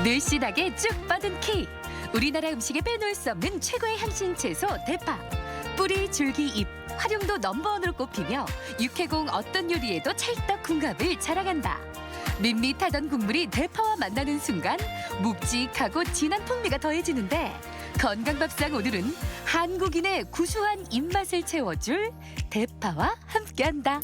늘씬하게 쭉 뻗은 키. 우리나라 음식에 빼놓을 수 없는 최고의 향신 채소 대파. 뿌리, 줄기, 잎, 활용도 넘버원으로 꼽히며 육해공 어떤 요리에도 찰떡궁합을 자랑한다. 밋밋하던 국물이 대파와 만나는 순간 묵직하고 진한 풍미가 더해지는데 건강밥상 오늘은 한국인의 구수한 입맛을 채워줄 대파와 함께한다.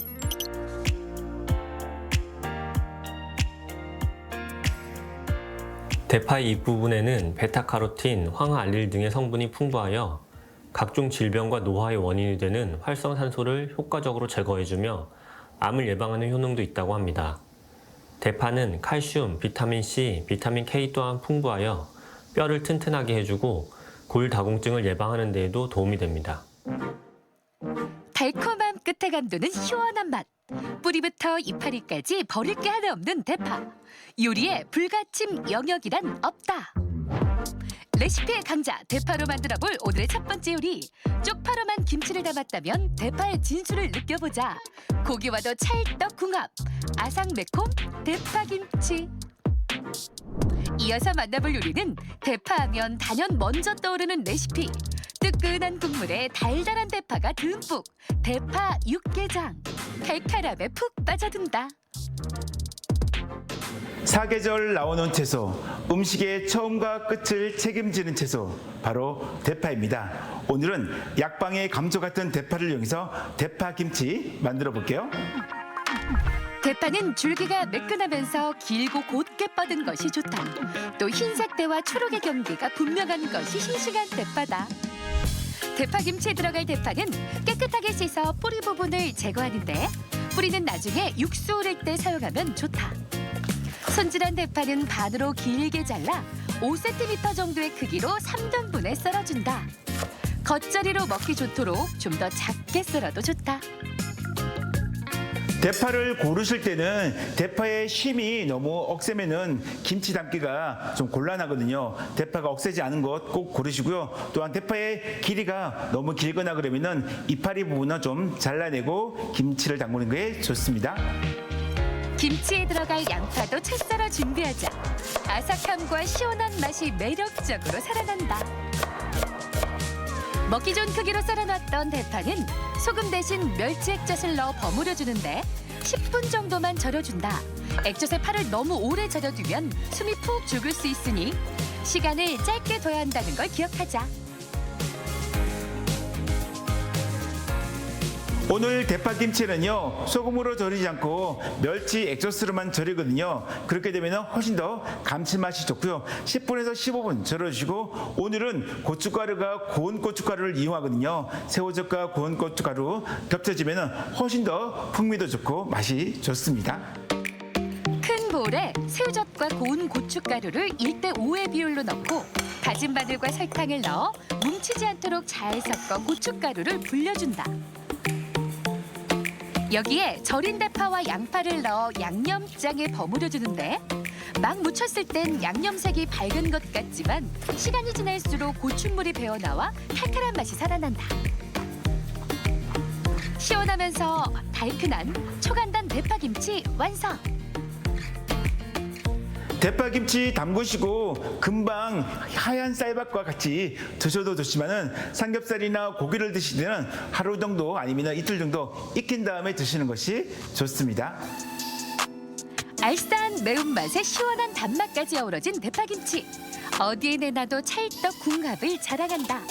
대파의 잎부분에는 베타카로틴, 황화알릴 등의 성분이 풍부하여 각종 질병과 노화의 원인이 되는 활성산소를 효과적으로 제거해주며 암을 예방하는 효능도 있다고 합니다. 대파는 칼슘, 비타민C, 비타민 K 또한 풍부하여 뼈를 튼튼하게 해주고 골다공증을 예방하는 데에도 도움이 됩니다. 달콤함 끝에 감도는 시원한 맛. 뿌리부터 이파리까지 버릴 게 하나 없는 대파. 요리에 불가침 영역이란 없다. 레시피의 강자 대파로 만들어볼 오늘의 첫 번째 요리. 쪽파로만 김치를 담았다면 대파의 진수를 느껴보자. 고기와도 찰떡궁합. 아삭매콤 대파김치. 이어서 만나볼 요리는 대파하면 단연 먼저 떠오르는 레시피. 뜨끈한 국물에 달달한 대파가 듬뿍. 대파 육개장. 칼칼함에 푹 빠져든다. 사계절 나오는 채소, 음식의 처음과 끝을 책임지는 채소, 바로 대파입니다. 오늘은 약방의 감초 같은 대파를 이용해서 대파김치 만들어 볼게요. 대파는 줄기가 매끈하면서 길고 곧게 뻗은 것이 좋다. 또 흰색대와 초록의 경계가 분명한 것이 싱싱한 대파다. 대파김치에 들어갈 대파는 깨끗하게 씻어 뿌리 부분을 제거하는데 뿌리는 나중에 육수 오릴 때 사용하면 좋다. 손질한 대파는 반으로 길게 잘라 5cm 정도의 크기로 3등분에 썰어준다. 겉절이로 먹기 좋도록 좀 더 작게 썰어도 좋다. 대파를 고르실 때는 대파의 심이 너무 억세면은 김치 담기가 좀 곤란하거든요. 대파가 억세지 않은 것 꼭 고르시고요. 또한 대파의 길이가 너무 길거나 그러면은 이파리 부분은 좀 잘라내고 김치를 담그는 게 좋습니다. 김치에 들어갈 양파도 채 썰어 준비하자. 아삭함과 시원한 맛이 매력적으로 살아난다. 먹기 좋은 크기로 썰어놨던 대파는 소금 대신 멸치 액젓을 넣어 버무려주는데 10분 정도만 절여준다. 액젓에 파를 너무 오래 절여두면 숨이 푹 죽을 수 있으니 시간을 짧게 둬야 한다는 걸 기억하자. 오늘 대파김치는요, 소금으로 절이지 않고 멸치 액젓으로만 절이거든요. 그렇게 되면 훨씬 더 감칠맛이 좋고요. 10분에서 15분 절여주시고, 오늘은 고춧가루가 고운 고춧가루를 이용하거든요. 새우젓과 고운 고춧가루 겹쳐지면 훨씬 더 풍미도 좋고 맛이 좋습니다. 큰 볼에 새우젓과 고운 고춧가루를 1대5의 비율로 넣고 다진 마늘과 설탕을 넣어 뭉치지 않도록 잘 섞어 고춧가루를 불려준다. 여기에 절인 대파와 양파를 넣어 양념장에 버무려주는데 막 묻혔을 땐 양념색이 밝은 것 같지만 시간이 지날수록 고추물이 배어나와 칼칼한 맛이 살아난다. 시원하면서 달큰한 초간단 대파김치 완성! 대파김치 담그시고 금방 하얀 쌀밥과 같이 드셔도 좋지만은 삼겹살이나 고기를 드실 때는 하루 정도 아니면 이틀 정도 익힌 다음에 드시는 것이 좋습니다. 알싸한 매운맛에 시원한 단맛까지 어우러진 대파김치. 어디에 내놔도 찰떡궁합을 자랑한다.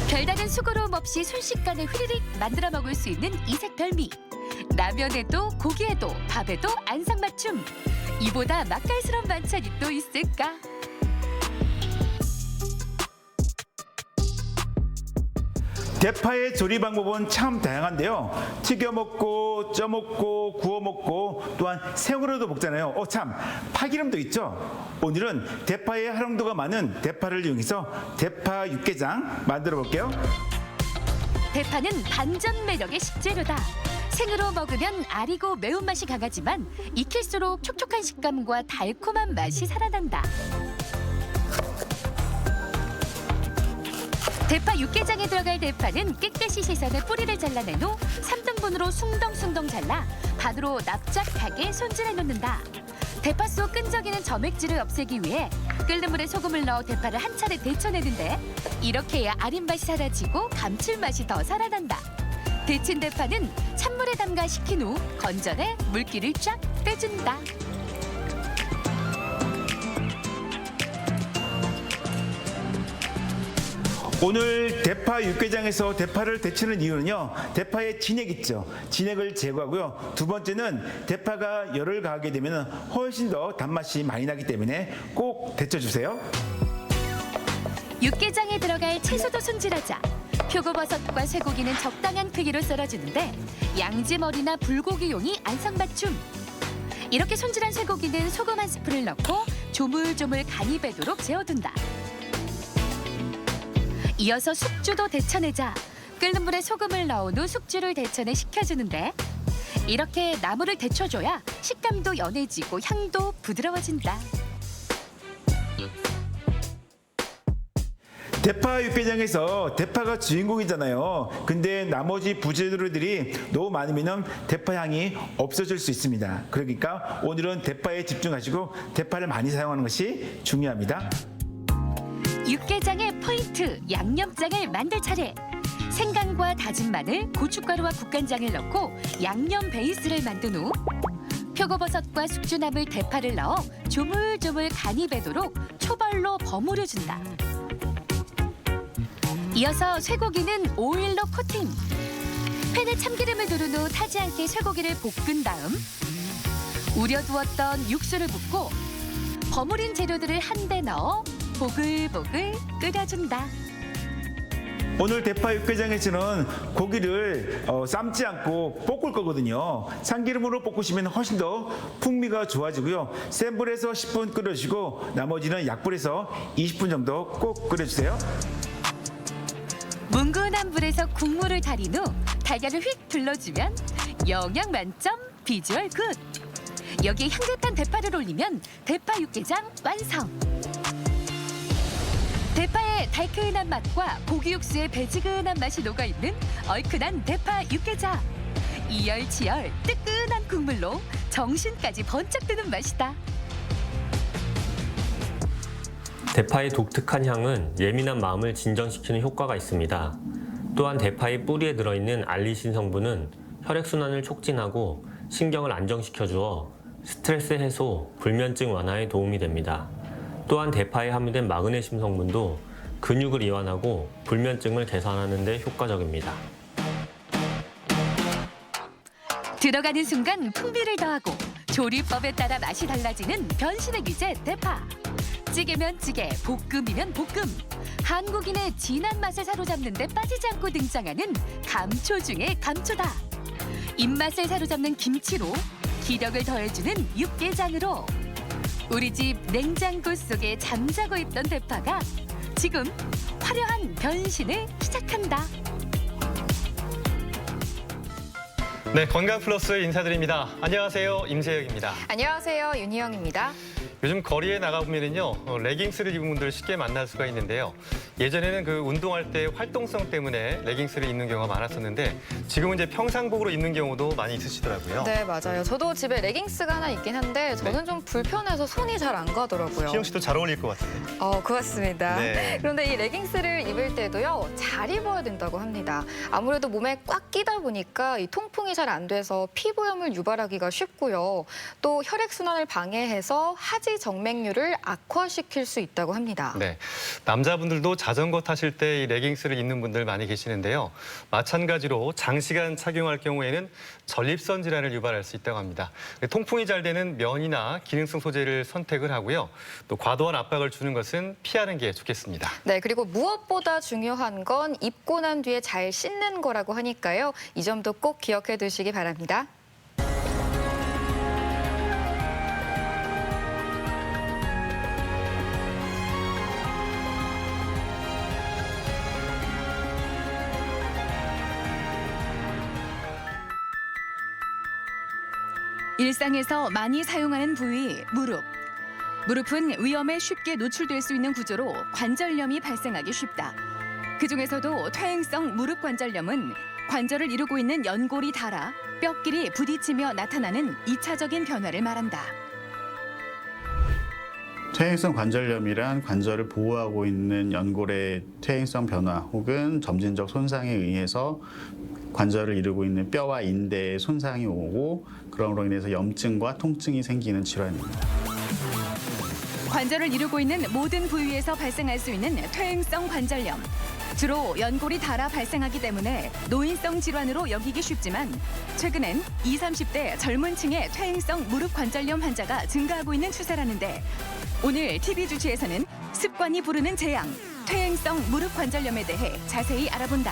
별다른 수고로움 없이 순식간에 휘리릭 만들어 먹을 수 있는 이색 별미. 라면에도 고기에도 밥에도 안성맞춤. 이보다 맛깔스러운 반찬이 또 있을까? 대파의 조리 방법은 참 다양한데요. 튀겨 먹고, 쪄 먹고, 구워 먹고, 또한 생으로도 먹잖아요. 참, 파기름도 있죠. 오늘은 대파의 활용도가 많은 대파를 이용해서 대파 육개장 만들어 볼게요. 대파는 반전 매력의 식재료다. 생으로 먹으면 아리고 매운맛이 강하지만 익힐수록 촉촉한 식감과 달콤한 맛이 살아난다. 대파 육개장에 들어갈 대파는 깨끗이 씻어내 뿌리를 잘라낸 후 3등분으로 숭덩숭덩 잘라 반으로 납작하게 손질해 놓는다. 대파 속 끈적이는 점액질을 없애기 위해 끓는 물에 소금을 넣어 대파를 한 차례 데쳐내는데 이렇게 해야 아린 맛이 사라지고 감칠맛이 더 살아난다. 데친 대파는 찬물에 담가 식힌 후 건져내 물기를 쫙 빼준다. 오늘 대파 육개장에서 대파를 데치는 이유는요. 대파의 진액 있죠. 진액을 제거하고요. 두 번째는 대파가 열을 가하게 되면 훨씬 더 단맛이 많이 나기 때문에 꼭 데쳐주세요. 육개장에 들어갈 채소도 손질하자. 표고버섯과 쇠고기는 적당한 크기로 썰어주는데 양지머리나 불고기용이 안성맞춤. 이렇게 손질한 쇠고기는 소금 한 스푼을 넣고 조물조물 간이 배도록 재워둔다. 이어서 숙주도 데쳐내자. 끓는 물에 소금을 넣은 후 숙주를 데쳐내 식혀주는데 이렇게 나물을 데쳐줘야 식감도 연해지고 향도 부드러워진다. 대파 육개장에서 대파가 주인공이잖아요. 근데 나머지 부재료들이 너무 많으면 대파 향이 없어질 수 있습니다. 그러니까 오늘은 대파에 집중하시고 대파를 많이 사용하는 것이 중요합니다. 육개장의 포인트 양념장을 만들 차례. 생강과 다진 마늘, 고춧가루와 국간장을 넣고 양념 베이스를 만든 후 표고버섯과 숙주나물, 대파를 넣어 조물조물 간이 배도록 초벌로 버무려준다. 이어서 쇠고기는 오일로 코팅. 팬에 참기름을 두른 후 타지 않게 쇠고기를 볶은 다음 우려두었던 육수를 붓고 버무린 재료들을 한데 넣어 보글보글 끓여준다. 오늘 대파 육개장에서는 고기를 삶지 않고 볶을 거거든요. 참기름으로 볶으시면 훨씬 더 풍미가 좋아지고요. 센 불에서 10분 끓여주시고 나머지는 약불에서 20분 정도 꼭 끓여주세요. 뭉근한 불에서 국물을 달인 후 달걀을 휙 둘러주면 영양 만점, 비주얼 굿. 여기에 향긋한 대파를 올리면 대파 육개장 완성. 대파의 달큰한 맛과 고기 육수의 배지근한 맛이 녹아있는 얼큰한 대파 육개장. 이열치열 뜨끈한 국물로 정신까지 번쩍 드는 맛이다. 대파의 독특한 향은 예민한 마음을 진정시키는 효과가 있습니다. 또한 대파의 뿌리에 들어있는 알리신 성분은 혈액순환을 촉진하고 신경을 안정시켜주어 스트레스 해소, 불면증 완화에 도움이 됩니다. 또한 대파에 함유된 마그네슘 성분도 근육을 이완하고 불면증을 개선하는 데 효과적입니다. 들어가는 순간 풍미를 더하고 조리법에 따라 맛이 달라지는 변신의 귀재 대파. 찌개면 찌개, 볶음이면 볶음. 한국인의 진한 맛을 사로잡는 데 빠지지 않고 등장하는 감초 중의 감초다. 입맛을 사로잡는 김치로 기력을 더해주는 육개장으로 우리 집 냉장고 속에 잠자고 있던 대파가 지금 화려한 변신을 시작한다. 네, 건강 플러스 인사드립니다. 안녕하세요, 임세혁입니다. 안녕하세요, 윤희영입니다. 요즘 거리에 나가보면요, 레깅스를 입은 분들 쉽게 만날 수가 있는데요. 예전에는 그 운동할 때 활동성 때문에 레깅스를 입는 경우가 많았었는데 지금은 이제 평상복으로 입는 경우도 많이 있으시더라고요. 네, 맞아요. 저도 집에 레깅스가 하나 있긴 한데 저는 좀 불편해서 손이 잘 안 가더라고요. 희영 씨도 잘 어울릴 것 같은데. 그렇습니다. 네. 그런데 이 레깅스를 입을 때도요, 잘 입어야 된다고 합니다. 아무래도 몸에 꽉 끼다 보니까 이 통풍이 잘 안 돼서 피부염을 유발하기가 쉽고요. 또 혈액순환을 방해해서 하지 정맥류를 악화시킬 수 있다고 합니다. 네, 남자분들도 자전거 타실 때 이 레깅스를 입는 분들 많이 계시는데요. 마찬가지로 장시간 착용할 경우에는 전립선 질환을 유발할 수 있다고 합니다. 통풍이 잘 되는 면이나 기능성 소재를 선택을 하고요. 또 과도한 압박을 주는 것은 피하는 게 좋겠습니다. 네, 그리고 무엇보다 중요한 건 입고 난 뒤에 잘 씻는 거라고 하니까요. 이 점도 꼭 기억해 두시기 바랍니다. 일상에서 많이 사용하는 부위, 무릎. 무릎은 위험에 쉽게 노출될 수 있는 구조로 관절염이 발생하기 쉽다. 그중에서도 퇴행성 무릎 관절염은 관절을 이루고 있는 연골이 닳아 뼈끼리 부딪히며 나타나는 2차적인 변화를 말한다. 퇴행성 관절염이란 관절을 보호하고 있는 연골의 퇴행성 변화 혹은 점진적 손상에 의해서 관절을 이루고 있는 뼈와 인대에 손상이 오고 그럼으로 인해서 염증과 통증이 생기는 질환입니다. 관절을 이루고 있는 모든 부위에서 발생할 수 있는 퇴행성 관절염. 주로 연골이 닳아 발생하기 때문에 노인성 질환으로 여기기 쉽지만 최근엔 20, 30대 젊은 층의 퇴행성 무릎 관절염 환자가 증가하고 있는 추세라는데 오늘 TV 주치에서는 습관이 부르는 재앙, 퇴행성 무릎 관절염에 대해 자세히 알아본다.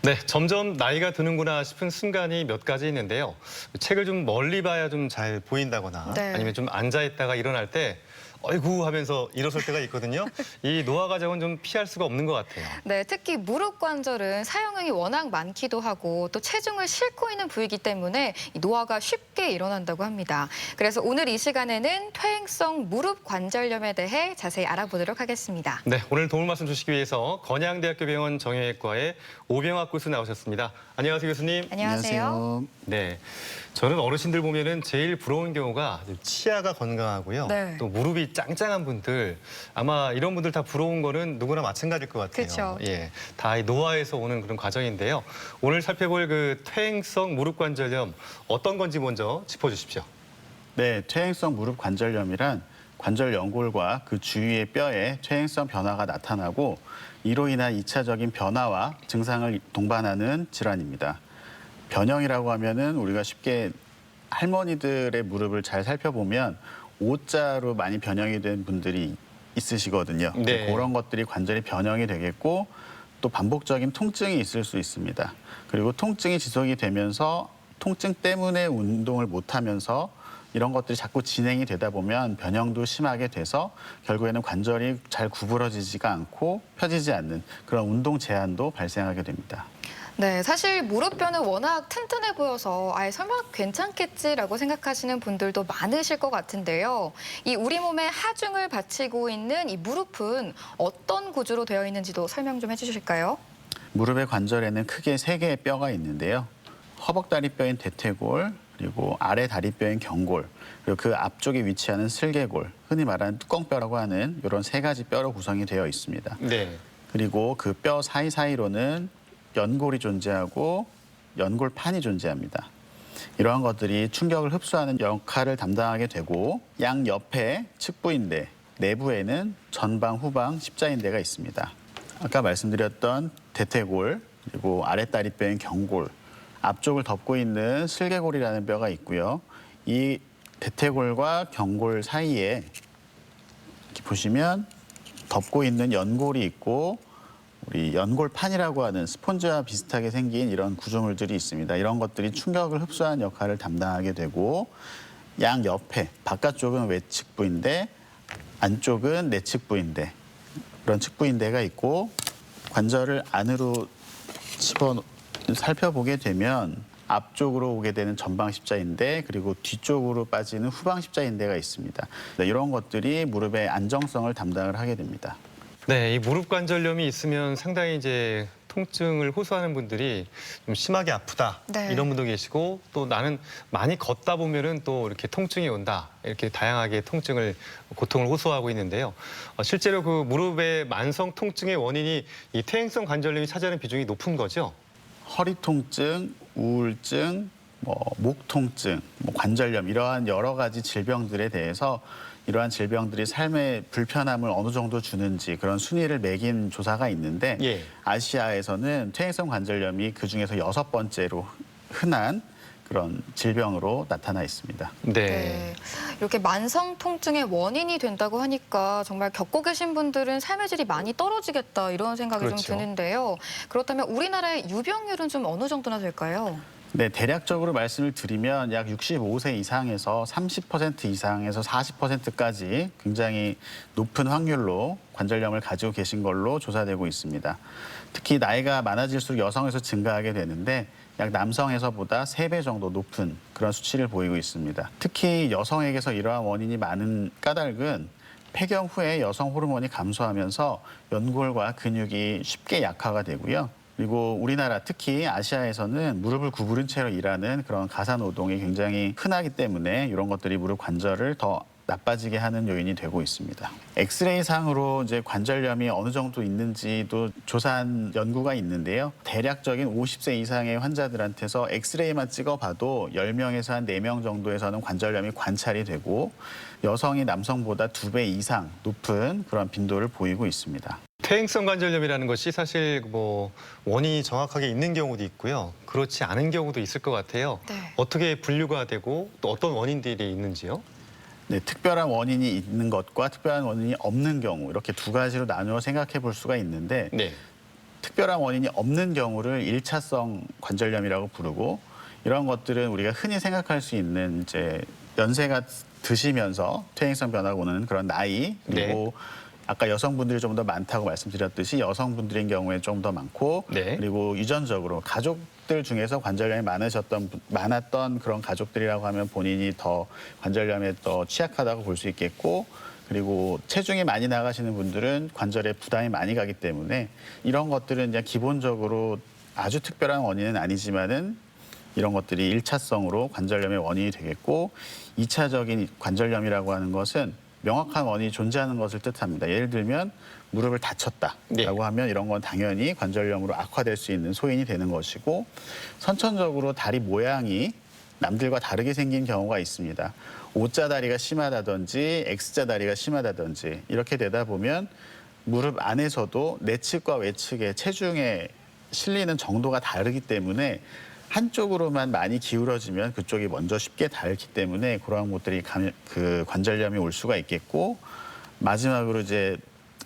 네, 점점 나이가 드는구나 싶은 순간이 몇 가지 있는데요. 책을 좀 멀리 봐야 좀 잘 보인다거나 네. 아니면 좀 앉아있다가 일어날 때 어이구 하면서 일어설 때가 있거든요. 이 노화 과정은 좀 피할 수가 없는 것 같아요. 네, 특히 무릎 관절은 사용량이 워낙 많기도 하고 또 체중을 싣고 있는 부위이기 때문에 이 노화가 쉽게 일어난다고 합니다. 그래서 오늘 이 시간에는 퇴행성 무릎 관절염에 대해 자세히 알아보도록 하겠습니다. 네, 오늘 도움 말씀 주시기 위해서 건양대학교 병원 정형외과의 오병학 교수 나오셨습니다. 안녕하세요, 교수님. 안녕하세요. 네, 저는 어르신들 보면은 제일 부러운 경우가 치아가 건강하고요. 네. 또 무릎이 짱짱한 분들 아마 이런 분들 다 부러운 거는 누구나 마찬가지일 것 같아요. 그쵸. 예, 다 이 노화에서 오는 그런 과정인데요. 오늘 살펴볼 그 퇴행성 무릎 관절염 어떤 건지 먼저 짚어주십시오. 네, 퇴행성 무릎 관절염이란 관절 연골과 그 주위의 뼈에 퇴행성 변화가 나타나고 이로 인한 2차적인 변화와 증상을 동반하는 질환입니다. 변형이라고 하면은 우리가 쉽게 할머니들의 무릎을 잘 살펴보면 O자로 많이 변형이 된 분들이 있으시거든요. 네. 그런 것들이 관절이 변형이 되겠고 또 반복적인 통증이 있을 수 있습니다. 그리고 통증이 지속이 되면서 통증 때문에 운동을 못하면서 이런 것들이 자꾸 진행이 되다 보면 변형도 심하게 돼서 결국에는 관절이 잘 구부러지지가 않고 펴지지 않는 그런 운동 제한도 발생하게 됩니다. 네, 사실 무릎뼈는 워낙 튼튼해 보여서 아예 설마 괜찮겠지라고 생각하시는 분들도 많으실 것 같은데요. 이 우리 몸의 하중을 받치고 있는 이 무릎은 어떤 구조로 되어 있는지도 설명 좀 해주실까요? 무릎의 관절에는 크게 3개의 뼈가 있는데요. 허벅다리뼈인 대퇴골, 그리고 아래 다리뼈인 경골, 그리고 그 앞쪽에 위치하는 슬개골, 흔히 말하는 뚜껑뼈라고 하는 이런 3가지 뼈로 구성이 되어 있습니다. 네. 그리고 그 뼈 사이사이로는 연골이 존재하고 연골판이 존재합니다. 이러한 것들이 충격을 흡수하는 역할을 담당하게 되고 양옆에 측부인대, 내부에는 전방, 후방, 십자인대가 있습니다. 아까 말씀드렸던 대퇴골, 그리고 아랫다리뼈인 경골, 앞쪽을 덮고 있는 슬개골이라는 뼈가 있고요. 이 대퇴골과 경골 사이에 이렇게 보시면 덮고 있는 연골이 있고 우리 연골판이라고 하는 스폰지와 비슷하게 생긴 이런 구조물들이 있습니다. 이런 것들이 충격을 흡수하는 역할을 담당하게 되고 양옆에 바깥쪽은 외측부인대, 안쪽은 내측부인대 그런 측부인대가 있고 관절을 안으로 살펴보게 되면 앞쪽으로 오게 되는 전방 십자인대 그리고 뒤쪽으로 빠지는 후방 십자인대가 있습니다. 이런 것들이 무릎의 안정성을 담당을 하게 됩니다. 네, 이 무릎 관절염이 있으면 상당히 이제 통증을 호소하는 분들이 좀 심하게 아프다 네. 이런 분도 계시고 또 나는 많이 걷다 보면은 또 이렇게 통증이 온다 이렇게 다양하게 고통을 호소하고 있는데요. 실제로 그 무릎의 만성 통증의 원인이 이 퇴행성 관절염이 차지하는 비중이 높은 거죠. 허리 통증, 우울증, 목 통증, 관절염 이러한 여러 가지 질병들에 대해서 이러한 질병들이 삶의 불편함을 어느 정도 주는지 그런 순위를 매긴 조사가 있는데 예. 아시아에서는 퇴행성 관절염이 그중에서 6번째로 흔한 그런 질병으로 나타나 있습니다. 네. 이렇게 만성 통증의 원인이 된다고 하니까 정말 겪고 계신 분들은 삶의 질이 많이 떨어지겠다 이런 생각이 그렇죠. 좀 드는데요. 그렇다면 우리나라의 유병률은 좀 어느 정도나 될까요? 네, 대략적으로 말씀을 드리면 약 65세 이상에서 30% 이상에서 40%까지 굉장히 높은 확률로 관절염을 가지고 계신 걸로 조사되고 있습니다. 특히 나이가 많아질수록 여성에서 증가하게 되는데 약 남성에서보다 3배 정도 높은 그런 수치를 보이고 있습니다. 특히 여성에게서 이러한 원인이 많은 까닭은 폐경 후에 여성 호르몬이 감소하면서 연골과 근육이 쉽게 약화가 되고요. 그리고 우리나라 특히 아시아에서는 무릎을 구부린 채로 일하는 그런 가사 노동이 굉장히 흔하기 때문에 이런 것들이 무릎 관절을 더 나빠지게 하는 요인이 되고 있습니다. 엑스레이 상으로 이제 관절염이 어느 정도 있는지도 조사한 연구가 있는데요. 대략적인 50세 이상의 환자들한테서 엑스레이만 찍어봐도 10명에서 한 4명 정도에서는 관절염이 관찰이 되고 여성이 남성보다 2배 이상 높은 그런 빈도를 보이고 있습니다. 퇴행성 관절염이라는 것이 사실 뭐 원인이 정확하게 있는 경우도 있고요. 그렇지 않은 경우도 있을 것 같아요. 네. 어떻게 분류가 되고 또 어떤 원인들이 있는지요? 네, 특별한 원인이 있는 것과 특별한 원인이 없는 경우 이렇게 두 가지로 나누어 생각해 볼 수가 있는데 네. 특별한 원인이 없는 경우를 일차성 관절염이라고 부르고 이런 것들은 우리가 흔히 생각할 수 있는 이제 연세가 드시면서 퇴행성 변화가 오는 그런 나이 그리고 아까 여성분들이 좀 더 많다고 말씀드렸듯이 여성분들인 경우에 좀 더 많고 네. 그리고 유전적으로 가족들 중에서 관절염이 많았던 그런 가족들이라고 하면 본인이 더 관절염에 더 취약하다고 볼 수 있겠고 그리고 체중이 많이 나가시는 분들은 관절에 부담이 많이 가기 때문에 이런 것들은 그냥 기본적으로 아주 특별한 원인은 아니지만은 이런 것들이 일차성으로 관절염의 원인이 되겠고 이차적인 관절염이라고 하는 것은 명확한 원인이 존재하는 것을 뜻합니다. 예를 들면 무릎을 다쳤다라고 네. 하면 이런 건 당연히 관절염으로 악화될 수 있는 소인이 되는 것이고 선천적으로 다리 모양이 남들과 다르게 생긴 경우가 있습니다. O자 다리가 심하다든지 X자 다리가 심하다든지 이렇게 되다 보면 무릎 안에서도 내측과 외측의 체중에 실리는 정도가 다르기 때문에 한쪽으로만 많이 기울어지면 그쪽이 먼저 쉽게 닳기 때문에 그러한 것들이 관절염이 올 수가 있겠고 마지막으로 이제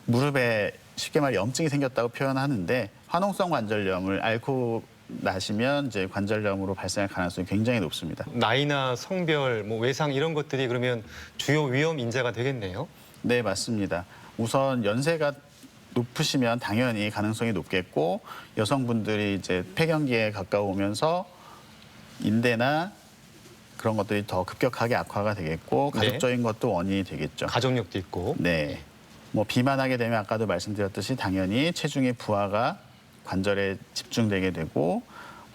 무릎에 쉽게 말해 염증이 생겼다고 표현하는데 화농성 관절염을 앓고 나시면 이제 관절염으로 발생할 가능성이 굉장히 높습니다. 나이나 성별, 뭐 외상 이런 것들이 그러면 주요 위험 인자가 되겠네요. 네, 맞습니다. 우선 연세가 높으시면 당연히 가능성이 높겠고 여성분들이 이제 폐경기에 가까우면서 인대나 그런 것들이 더 급격하게 악화가 되겠고 네. 가족적인 것도 원인이 되겠죠. 가족력도 있고. 네. 뭐 비만하게 되면 아까도 말씀드렸듯이 당연히 체중의 부하가 관절에 집중되게 되고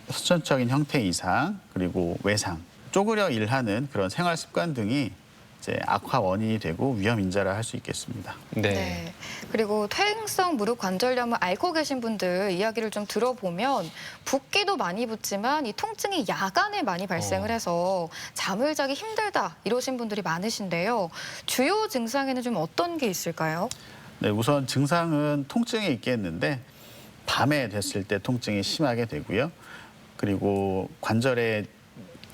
선천적인 형태 이상 그리고 외상, 쪼그려 일하는 그런 생활 습관 등이 이제 악화 원인이 되고 위험 인자라 할 수 있겠습니다. 네. 그리고 퇴행성 무릎 관절염을 앓고 계신 분들 이야기를 좀 들어보면 붓기도 많이 붓지만 이 통증이 야간에 많이 발생을 해서 잠을 자기 힘들다 이러신 분들이 많으신데요. 주요 증상에는 좀 어떤 게 있을까요? 네, 우선 증상은 통증이 있겠는데 밤에 됐을 때 통증이 심하게 되고요. 그리고 관절에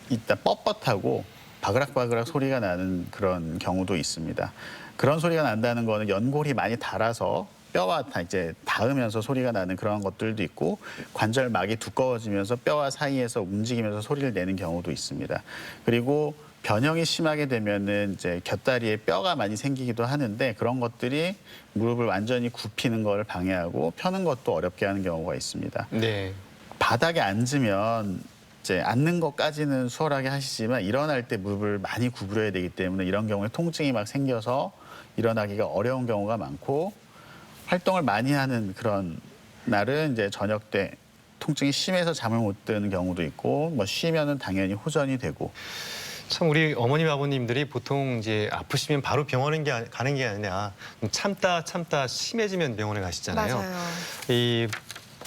있다 뻣뻣하고 바그락바그락 소리가 나는 그런 경우도 있습니다. 그런 소리가 난다는 거는 연골이 많이 닳아서 뼈와 이제 닿으면서 소리가 나는 그런 것들도 있고 관절막이 두꺼워지면서 뼈와 사이에서 움직이면서 소리를 내는 경우도 있습니다. 그리고 변형이 심하게 되면은 이제 곁다리에 뼈가 많이 생기기도 하는데 그런 것들이 무릎을 완전히 굽히는 걸 방해하고 펴는 것도 어렵게 하는 경우가 있습니다. 네. 바닥에 앉으면 이제 앉는 것까지는 수월하게 하시지만 일어날 때 무릎을 많이 구부려야 되기 때문에 이런 경우에 통증이 막 생겨서 일어나기가 어려운 경우가 많고 활동을 많이 하는 그런 날은 이제 저녁 때 통증이 심해서 잠을 못 드는 경우도 있고 뭐 쉬면은 당연히 호전이 되고 참 우리 어머님 아버님들이 보통 이제 아프시면 바로 병원에 가는 게 아니라 참다 심해지면 병원에 가시잖아요. 맞아요. 이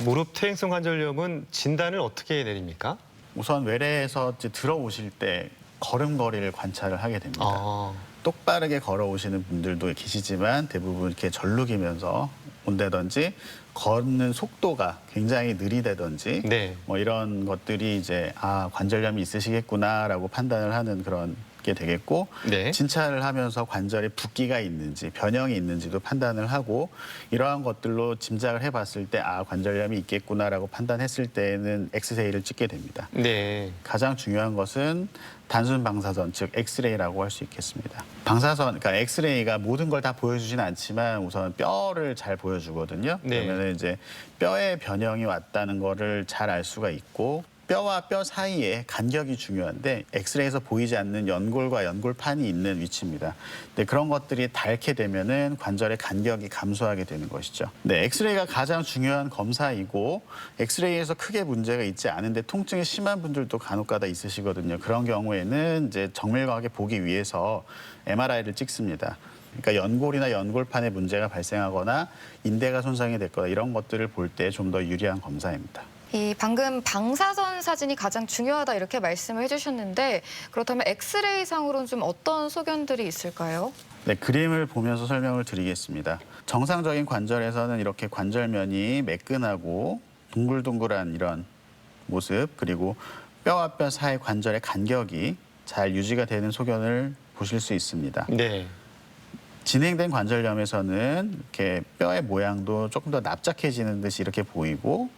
무릎 퇴행성 관절염은 진단을 어떻게 내립니까? 우선 외래에서 이제 들어오실 때 걸음걸이를 관찰을 하게 됩니다. 아, 똑바르게 걸어오시는 분들도 계시지만 대부분 이렇게 절룩이면서 온다든지 걷는 속도가 굉장히 느리다든지 네. 뭐 이런 것들이 이제 관절염이 있으시겠구나라고 판단을 하는 그런 게 되겠고 네. 진찰을 하면서 관절에 붓기가 있는지 변형이 있는지도 판단을 하고 이러한 것들로 짐작을 해봤을 때 관절염이 있겠구나라고 판단했을 때는 엑스레이를 찍게 됩니다. 네. 가장 중요한 것은 단순 방사선, 즉 엑스레이라고 할 수 있겠습니다. 방사선, 그러니까 엑스레이가 모든 걸 다 보여주지는 않지만 우선 뼈를 잘 보여주거든요. 네. 그러면 이제 뼈에 변형이 왔다는 거를 잘 알 수가 있고 뼈와 뼈 사이에 간격이 중요한데 엑스레이에서 보이지 않는 연골과 연골판이 있는 위치입니다. 근데 그런 것들이 닳게 되면은 관절의 간격이 감소하게 되는 것이죠. 네, 엑스레이가 가장 중요한 검사이고 엑스레이에서 크게 문제가 있지 않은데 통증이 심한 분들도 간혹가다 있으시거든요. 그런 경우에는 이제 정밀하게 보기 위해서 MRI를 찍습니다. 그러니까 연골이나 연골판에 문제가 발생하거나 인대가 손상이 됐거나 이런 것들을 볼 때 좀 더 유리한 검사입니다. 이 방금 방사선 사진이 가장 중요하다 이렇게 말씀을 해주셨는데 그렇다면 엑스레이상으로는 좀 어떤 소견들이 있을까요? 네, 그림을 보면서 설명을 드리겠습니다. 정상적인 관절에서는 이렇게 관절면이 매끈하고 둥글둥글한 이런 모습 그리고 뼈와 뼈 사이 관절의 간격이 잘 유지가 되는 소견을 보실 수 있습니다. 네. 진행된 관절염에서는 이렇게 뼈의 모양도 조금 더 납작해지는 듯이 이렇게 보이고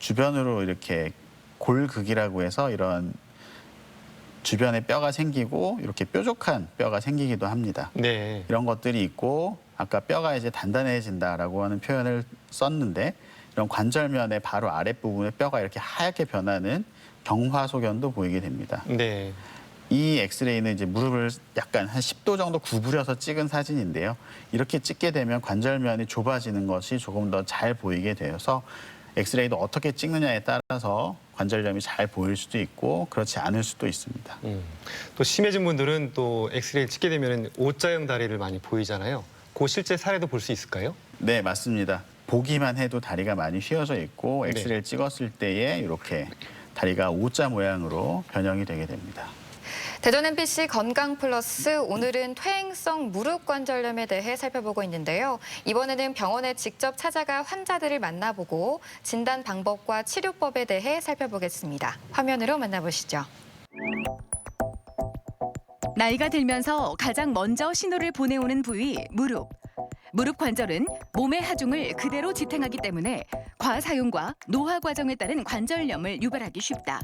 주변으로 이렇게 골극이라고 해서 이런 주변에 뼈가 생기고 이렇게 뾰족한 뼈가 생기기도 합니다. 네. 이런 것들이 있고 아까 뼈가 이제 단단해진다라고 하는 표현을 썼는데 이런 관절면의 바로 아랫부분에 뼈가 이렇게 하얗게 변하는 경화소견도 보이게 됩니다. 네. 이 엑스레이는 이제 무릎을 약간 한 10도 정도 구부려서 찍은 사진인데요. 이렇게 찍게 되면 관절면이 좁아지는 것이 조금 더 잘 보이게 되어서 엑스레이도 어떻게 찍느냐에 따라서 관절염이 잘 보일 수도 있고 그렇지 않을 수도 있습니다. 또 심해진 분들은 또 엑스레이를 찍게 되면 O자형 다리를 많이 보이잖아요. 그 실제 사례도 볼 수 있을까요? 네, 맞습니다. 보기만 해도 다리가 많이 휘어져 있고 엑스레이를 찍었을 때에 이렇게 다리가 O자 모양으로 변형이 되게 됩니다. 대전 MBC 건강 플러스 오늘은 퇴행성 무릎 관절염에 대해 살펴보고 있는데요. 이번에는 병원에 직접 찾아가 환자들을 만나보고 진단 방법과 치료법에 대해 살펴보겠습니다. 화면으로 만나보시죠. 나이가 들면서 가장 먼저 신호를 보내오는 부위 무릎. 무릎 관절은 몸의 하중을 그대로 지탱하기 때문에 과사용과 노화 과정에 따른 관절염을 유발하기 쉽다.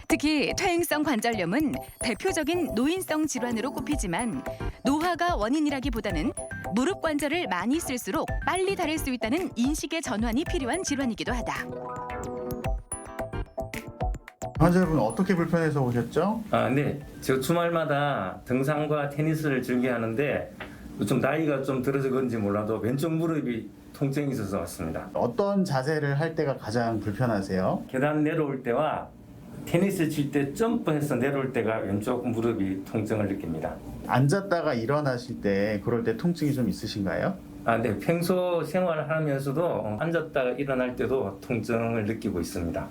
특히 퇴행성 관절염은 대표적인 노인성 질환으로 꼽히지만 노화가 원인이라기보다는 무릎 관절을 많이 쓸수록 빨리 다릴 수 있다는 인식의 전환이 필요한 질환이기도 하다. 환자분 어떻게 불편해서 오셨죠? 네. 저 주말마다 등산과 테니스를 즐겨 하는데 좀 나이가 좀 들어서 그런지 몰라도 왼쪽 무릎이 통증이 있어서 왔습니다. 어떤 자세를 할 때가 가장 불편하세요? 계단 내려올 때와 테니스 칠 때 점프해서 내려올 때가 왼쪽 무릎이 통증을 느낍니다. 앉았다가 일어나실 때 그럴 때 통증이 좀 있으신가요? 네. 평소 생활을 하면서도 앉았다가 일어날 때도 통증을 느끼고 있습니다.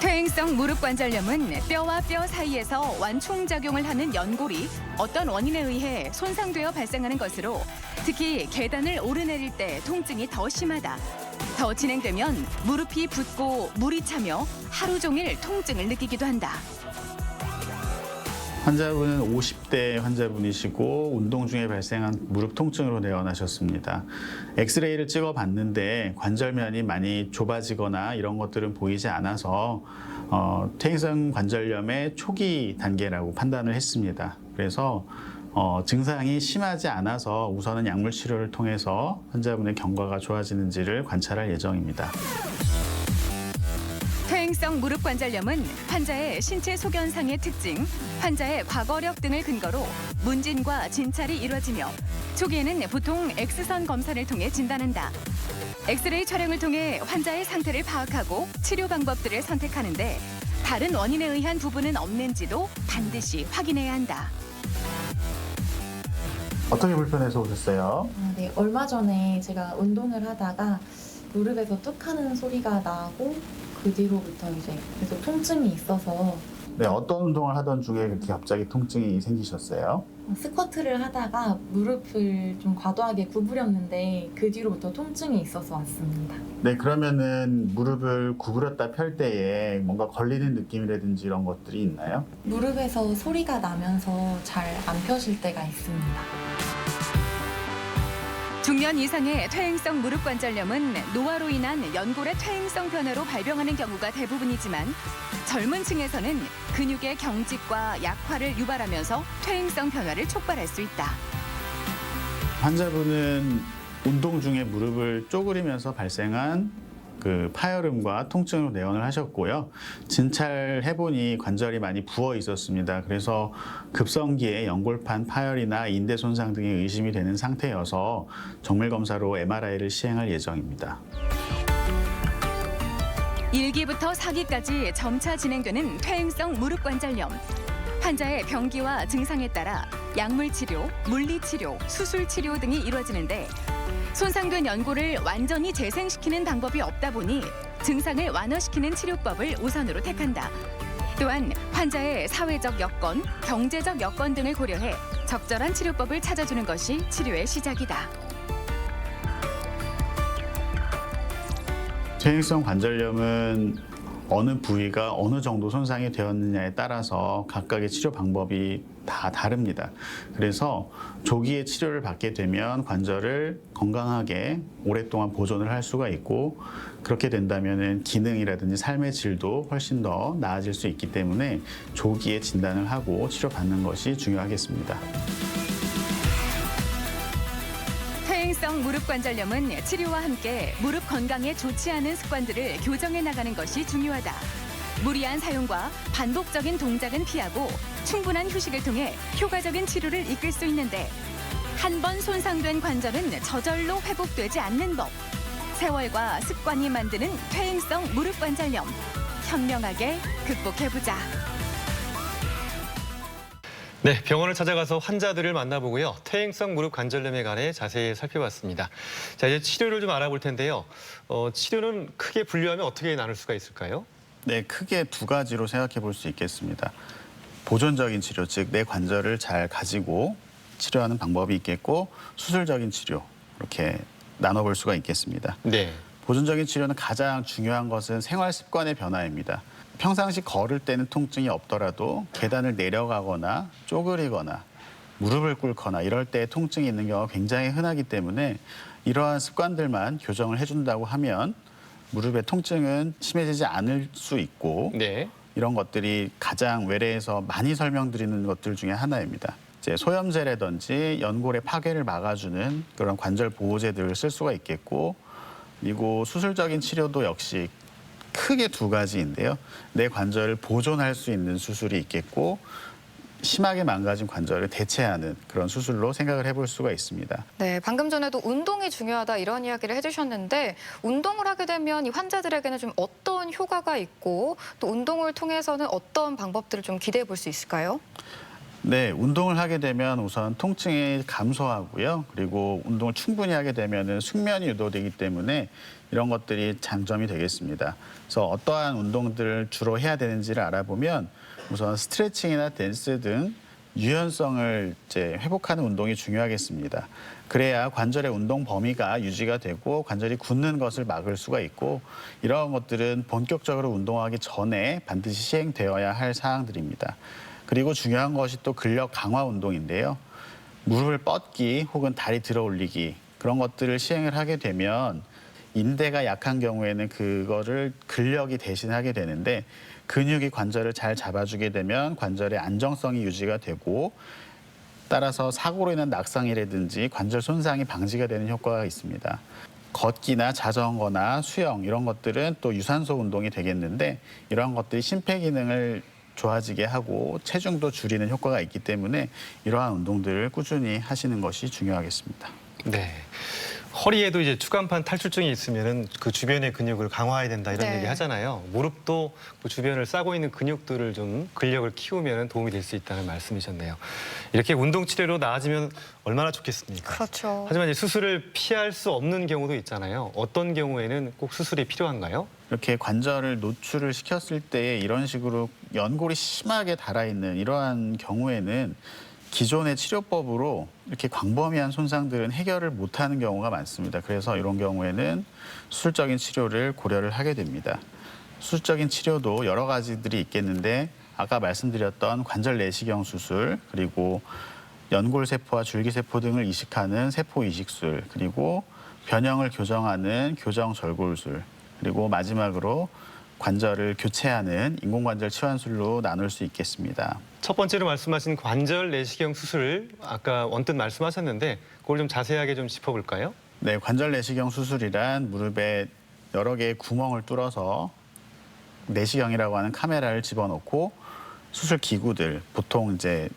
퇴행성 무릎 관절염은 뼈와 뼈 사이에서 완충작용을 하는 연골이 어떤 원인에 의해 손상되어 발생하는 것으로 특히 계단을 오르내릴 때 통증이 더 심하다. 더 진행되면 무릎이 붓고 물이 차며 하루 종일 통증을 느끼기도 한다. 환자분은 50대 환자분이시고 운동 중에 발생한 무릎 통증으로 내원하셨습니다. 엑스레이를 찍어봤는데 관절면이 많이 좁아지거나 이런 것들은 보이지 않아서 퇴행성 관절염의 초기 단계라고 판단을 했습니다. 그래서 증상이 심하지 않아서 우선은 약물 치료를 통해서 환자분의 경과가 좋아지는지를 관찰할 예정입니다. 퇴행성 무릎 관절염은 환자의 신체 소견상의 특징, 환자의 과거력 등을 근거로 문진과 진찰이 이루어지며 초기에는 보통 X선 검사를 통해 진단한다. 엑스레이 촬영을 통해 환자의 상태를 파악하고 치료 방법들을 선택하는데 다른 원인에 의한 부분은 없는지도 반드시 확인해야 한다. 어떻게 불편해서 오셨어요? 네, 얼마 전에 제가 운동을 하다가 무릎에서 뚝 하는 소리가 나고 그 뒤로부터 이제 계속 통증이 있어서 네, 어떤 운동을 하던 중에 그렇게 갑자기 통증이 생기셨어요? 스쿼트를 하다가 무릎을 좀 과도하게 구부렸는데 그 뒤로부터 통증이 있어서 왔습니다. 네, 그러면은 무릎을 구부렸다 펼 때에 뭔가 걸리는 느낌이라든지 이런 것들이 있나요? 무릎에서 소리가 나면서 잘 안 펴질 때가 있습니다. 중년 이상의 퇴행성 무릎 관절염은 노화로 인한 연골의 퇴행성 변화로 발병하는 경우가 대부분이지만 젊은 층에서는 근육의 경직과 약화를 유발하면서 퇴행성 변화를 촉발할 수 있다. 환자분은 운동 중에 무릎을 쪼그리면서 발생한 그 파열음과 통증으로 내원을 하셨고요. 진찰해보니 관절이 많이 부어 있었습니다. 그래서 급성기에 연골판 파열이나 인대 손상 등이 의심이 되는 상태여서 정밀 검사로 MRI를 시행할 예정입니다. 1기부터 4기까지 점차 진행되는 퇴행성 무릎 관절염. 환자의 병기와 증상에 따라 약물 치료, 물리 치료, 수술 치료 등이 이루어지는데 손상된 연골을 완전히 재생시키는 방법이 없다 보니 증상을 완화시키는 치료법을 우선으로 택한다. 또한 환자의 사회적 여건, 경제적 여건 등을 고려해 적절한 치료법을 찾아주는 것이 치료의 시작이다. 퇴행성 관절염은 어느 부위가 어느 정도 손상이 되었느냐에 따라서 각각의 치료 방법이 다 다릅니다. 그래서 조기에 치료를 받게 되면 관절을 건강하게 오랫동안 보존을 할 수가 있고 그렇게 된다면 기능이라든지 삶의 질도 훨씬 더 나아질 수 있기 때문에 조기에 진단을 하고 치료받는 것이 중요하겠습니다. 퇴행성 무릎 관절염은 치료와 함께 무릎 건강에 좋지 않은 습관들을 교정해 나가는 것이 중요하다. 무리한 사용과 반복적인 동작은 피하고 충분한 휴식을 통해 효과적인 치료를 이끌 수 있는데 한 번 손상된 관절은 저절로 회복되지 않는 법. 세월과 습관이 만드는 퇴행성 무릎 관절염. 현명하게 극복해보자. 네, 병원을 찾아가서 환자들을 만나보고요. 퇴행성 무릎 관절염에 관해 자세히 살펴봤습니다. 자, 이제 치료를 좀 알아볼 텐데요. 치료는 크게 분류하면 어떻게 나눌 수가 있을까요? 네, 크게 두 가지로 생각해 볼 수 있겠습니다. 보존적인 치료, 즉 내 관절을 잘 가지고 치료하는 방법이 있겠고 수술적인 치료, 이렇게 나눠볼 수가 있겠습니다. 네. 보존적인 치료는 가장 중요한 것은 생활 습관의 변화입니다. 평상시 걸을 때는 통증이 없더라도 계단을 내려가거나 쪼그리거나 무릎을 꿇거나 이럴 때 통증이 있는 경우가 굉장히 흔하기 때문에 이러한 습관들만 교정을 해준다고 하면 무릎의 통증은 심해지지 않을 수 있고 네. 이런 것들이 가장 외래에서 많이 설명드리는 것들 중에 하나입니다. 이제 소염제라든지 연골의 파괴를 막아주는 그런 관절 보호제들을 쓸 수가 있겠고 그리고 수술적인 치료도 역시 크게 두 가지인데요. 내 관절을 보존할 수 있는 수술이 있겠고 심하게 망가진 관절을 대체하는 그런 수술로 생각을 해볼 수가 있습니다. 네, 방금 전에도 운동이 중요하다 이런 이야기를 해주셨는데 운동을 하게 되면 이 환자들에게는 좀 어떤 효과가 있고 또 운동을 통해서는 어떤 방법들을 좀 기대해 볼 수 있을까요? 네, 운동을 하게 되면 우선 통증이 감소하고요. 그리고 운동을 충분히 하게 되면 숙면이 유도되기 때문에 이런 것들이 장점이 되겠습니다. 그래서 어떠한 운동들을 주로 해야 되는지를 알아보면 우선 스트레칭이나 댄스 등 유연성을 회복하는 운동이 중요하겠습니다. 그래야 관절의 운동 범위가 유지가 되고 관절이 굳는 것을 막을 수가 있고 이런 것들은 본격적으로 운동하기 전에 반드시 시행되어야 할 사항들입니다. 그리고 중요한 것이 또 근력 강화 운동인데요. 무릎을 뻗기 혹은 다리 들어 올리기 그런 것들을 시행을 하게 되면 인대가 약한 경우에는 그거를 근력이 대신하게 되는데 근육이 관절을 잘 잡아주게 되면 관절의 안정성이 유지가 되고 따라서 사고로 인한 낙상이라든지 관절 손상이 방지가 되는 효과가 있습니다. 걷기나 자전거나 수영 이런 것들은 또 유산소 운동이 되겠는데 이런 것들이 심폐기능을 좋아지게 하고 체중도 줄이는 효과가 있기 때문에 이러한 운동들을 꾸준히 하시는 것이 중요하겠습니다. 네. 허리에도 이제 추간판 탈출증이 있으면은 그 주변의 근육을 강화해야 된다 이런 네. 얘기 하잖아요. 무릎도 그 주변을 싸고 있는 근육들을 좀 근력을 키우면 도움이 될 수 있다는 말씀이셨네요. 이렇게 운동 치료로 나아지면 얼마나 좋겠습니까? 그렇죠. 하지만 이제 수술을 피할 수 없는 경우도 있잖아요. 어떤 경우에는 꼭 수술이 필요한가요? 이렇게 관절을 노출을 시켰을 때 이런 식으로 연골이 심하게 닳아있는 이러한 경우에는 기존의 치료법으로 이렇게 광범위한 손상들은 해결을 못하는 경우가 많습니다. 그래서 이런 경우에는 수술적인 치료를 고려를 하게 됩니다. 수술적인 치료도 여러 가지들이 있겠는데 아까 말씀드렸던 관절 내시경 수술 그리고 연골세포와 줄기세포 등을 이식하는 세포 이식술 그리고 변형을 교정하는 교정절골술 그리고 마지막으로 관절을 교체하는 인공관절 치환술로 나눌 수 있겠습니다. 첫 번째로 말씀하신 관절 내시경 수술 아까 언뜻 말씀하셨는데 그걸 좀 자세하게 좀 짚어볼까요? 네, 관절 내시경 수술이란 무릎에 여러 개의 구멍을 뚫어서 내시경이라고 하는 카메라를 집어넣고 수술 기구들, 보통 이제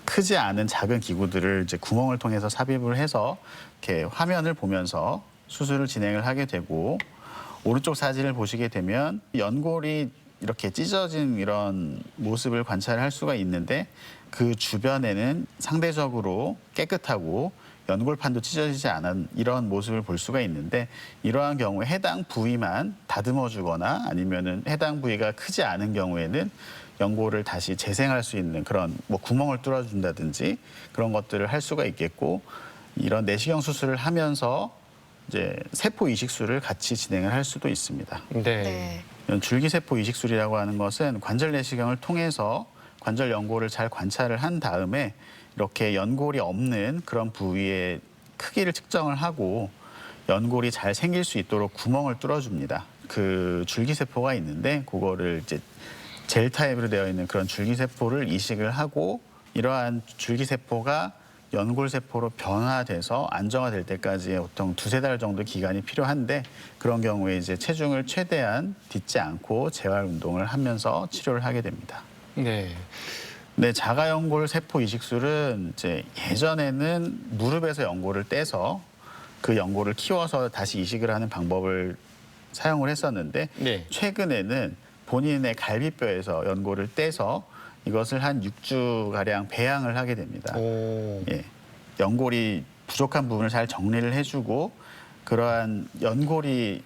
크지 않은 작은 기구들을 이제 구멍을 통해서 삽입을 해서 이렇게 화면을 보면서 수술을 진행을 하게 되고, 오른쪽 사진을 보시게 되면 연골이 이렇게 찢어진 이런 모습을 관찰할 수가 있는데, 그 주변에는 상대적으로 깨끗하고 연골판도 찢어지지 않은 이런 모습을 볼 수가 있는데, 이러한 경우에 해당 부위만 다듬어 주거나 아니면은 해당 부위가 크지 않은 경우에는 연골을 다시 재생할 수 있는 그런 뭐 구멍을 뚫어준다든지 그런 것들을 할 수가 있겠고, 이런 내시경 수술을 하면서 이제 세포 이식술을 같이 진행을 할 수도 있습니다. 네. 이런 줄기세포 이식술이라고 하는 것은 관절 내시경을 통해서 관절 연골을 잘 관찰을 한 다음에 이렇게 연골이 없는 그런 부위의 크기를 측정을 하고 연골이 잘 생길 수 있도록 구멍을 뚫어줍니다. 그 줄기세포가 있는데 그거를 이제 젤 타입으로 되어 있는 그런 줄기세포를 이식을 하고, 이러한 줄기세포가 연골세포로 변화돼서 안정화될 때까지 보통 2~3달 정도 기간이 필요한데, 그런 경우에 이제 체중을 최대한 딛지 않고 재활 운동을 하면서 치료를 하게 됩니다. 네. 네, 자가연골 세포 이식술은 이제 예전에는 무릎에서 연골을 떼서 그 연골을 키워서 다시 이식을 하는 방법을 사용을 했었는데, 네. 최근에는 본인의 갈비뼈에서 연골을 떼서 이것을 한 6주가량 배양을 하게 됩니다. 오. 예, 연골이 부족한 부분을 잘 정리를 해주고, 그러한 연골이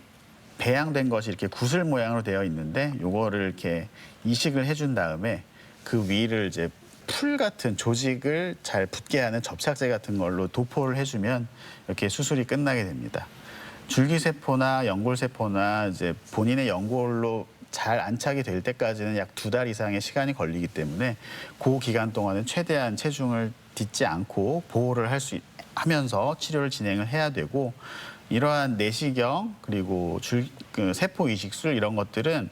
배양된 것이 이렇게 구슬 모양으로 되어 있는데, 요거를 이렇게 이식을 해준 다음에 그 위를 이제 풀 같은 조직을 잘 붙게 하는 접착제 같은 걸로 도포를 해주면 이렇게 수술이 끝나게 됩니다. 줄기세포나 연골세포나 이제 본인의 연골로 잘 안착이 될 때까지는 약 2달 이상의 시간이 걸리기 때문에 그 기간 동안은 최대한 체중을 딛지 않고 보호를 하면서 치료를 진행을 해야 되고, 이러한 내시경 그리고 그 세포 이식술 이런 것들은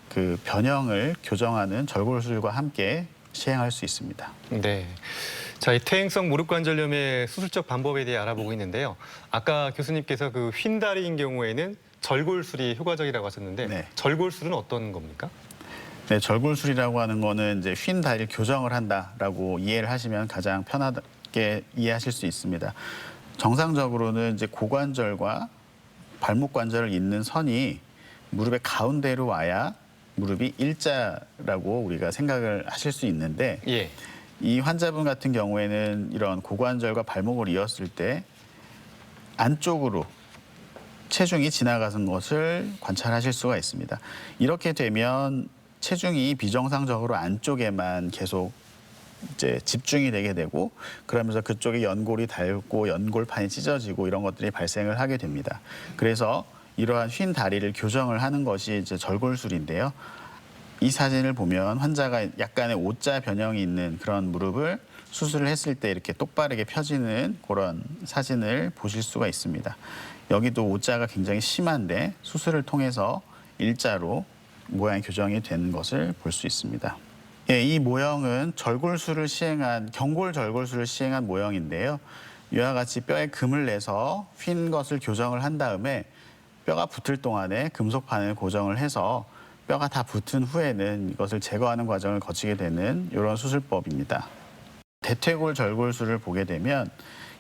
그 변형을 교정하는 절골술과 함께 시행할 수 있습니다. 네. 자, 이 퇴행성 무릎관절염의 수술적 방법에 대해 알아보고 있는데요. 아까 교수님께서 그 휜다리인 경우에는 절골술이 효과적이라고 하셨는데, 네. 절골술은 어떤 겁니까? 네, 절골술이라고 하는 거는 이제 휜 다리를 교정을 한다라고 이해를 하시면 가장 편하게 이해하실 수 있습니다. 정상적으로는 이제 고관절과 발목 관절을 잇는 선이 무릎의 가운데로 와야 무릎이 일자라고 우리가 생각을 하실 수 있는데, 예. 이 환자분 같은 경우에는 이런 고관절과 발목을 이었을 때 안쪽으로 체중이 지나가는 것을 관찰하실 수가 있습니다. 이렇게 되면 체중이 비정상적으로 안쪽에만 계속 이제 집중이 되게 되고, 그러면서 그쪽에 연골이 닳고 연골판이 찢어지고 이런 것들이 발생을 하게 됩니다. 그래서 이러한 휜 다리를 교정을 하는 것이 이제 절골술인데요. 이 사진을 보면 환자가 약간의 O자 변형이 있는 그런 무릎을 수술을 했을 때 이렇게 똑바르게 펴지는 그런 사진을 보실 수가 있습니다. 여기도 O자가 굉장히 심한데 수술을 통해서 일자로 모양이 교정이 된 것을 볼 수 있습니다. 예, 이 모형은 절골술을 시행한 경골 절골술을 시행한 모형인데요. 이와 같이 뼈에 금을 내서 휜 것을 교정을 한 다음에 뼈가 붙을 동안에 금속판을 고정을 해서 뼈가 다 붙은 후에는 이것을 제거하는 과정을 거치게 되는 이런 수술법입니다. 대퇴골 절골술을 보게 되면